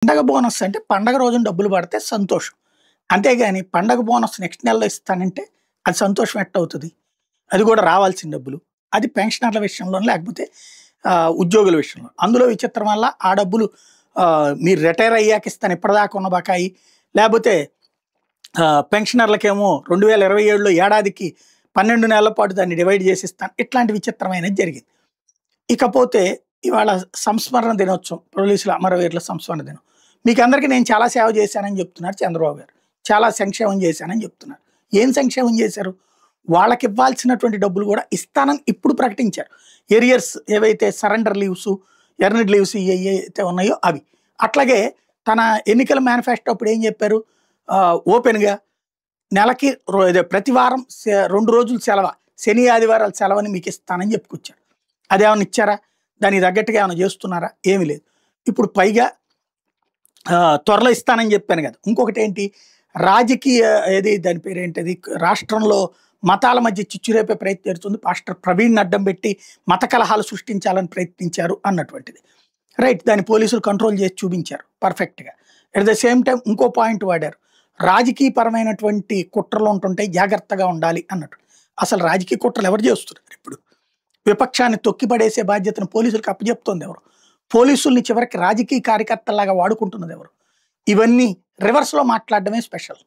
పండగ బోనస్ అంటే పండగ రోజున డబ్బులు పడితే సంతోషం. అంతేగాని పండగ బోనస్ నెక్స్ట్ నెలలో ఇస్తానంటే అది సంతోషం ఎట్టవుతది? అది కూడా రావాల్సిన డబ్బులు. అది పెన్షనర్ల విషయంలోను లేకపోతే ఉద్యోగుల విషయంలో. అందులో విచిత్రం వల్ల ఆ డబ్బులు మీరు రిటైర్ అయ్యాక ఇస్తాను ఇప్పటిదాకా ఉన్న బకాయి లేకపోతే పెన్షనర్లకేమో 2027లో ఏడాదికి 12 నెలల పాటు దాన్ని డివైడ్ చేసి ఇస్తాను. ఇట్లాంటి విచిత్రమైనది జరిగింది. ఇకపోతే ఇవాళ సంస్మరణ దినోత్సవం. పోలీసుల అమరవీరుల సంస్మరణ దినం. మీకందరికీ నేను చాలా సేవ చేశానని చెప్తున్నారు చంద్రబాబు గారు. చాలా సంక్షేమం చేశానని చెప్తున్నారు. ఏం సంక్షేమం చేశారు? వాళ్ళకివ్వాల్సినటువంటి డబ్బులు కూడా ఇస్తానని ఇప్పుడు ప్రకటించారు. ఎరియర్స్ ఏవైతే సరెండర్ లీవ్స్, ఎర్నడ్ లీవ్స్ ఏవైతే ఉన్నాయో అవి. అట్లాగే తన ఎన్నికల మేనిఫెస్టో అప్పుడు ఏం చెప్పారు? ఓపెన్‌గా నెలకి ప్రతి వారం 2 రోజులు సెలవ. శని, ఆదివారాలు సెలవని మీకు ఇస్తానని చెప్పుకొచ్చారు. అదేమన్నా ఇచ్చారా? దానికి తగ్గట్టుగా ఏమైనా చేస్తున్నారా? ఏమీ లేదు. ఇప్పుడు పైగా త్వరలో ఇస్తానని చెప్పాను కదా! ఇంకొకటేంటి రాజకీయ దాని పేరేంటది రాష్ట్రంలో మతాల మధ్య చిచ్చు రేపే ప్రయత్నం జరుగుతుంది. పాస్టర్ ప్రవీణ్‌ని అడ్డం పెట్టి మత కలహాలు సృష్టించాలని ప్రయత్నించారు అన్నటువంటిది. రైట్. దాన్ని పోలీసులు కంట్రోల్ చేసి చూపించారు పర్ఫెక్ట్‌గా. అట్ ద సేమ్ టైమ్ ఇంకో పాయింట్ వాడారు. రాజకీయపరమైనటువంటి కుట్రలు ఉంటుంటాయి జాగ్రత్తగా ఉండాలి అన్నట్టు. అసలు రాజకీయ కుట్రలు ఎవరు చేస్తున్నారు ఇప్పుడు? విపక్షాన్ని తొక్కిపడేసే బాధ్యతను పోలీసులకు అప్పజెప్తోంది ఎవరు? పోలీసుల్ని చివరికి రాజకీయ కార్యకర్తల్లాగా వాడుకుంటున్నది ఎవరు? ఇవన్నీ రివర్స్‌లో మాట్లాడడమే స్పెషల్.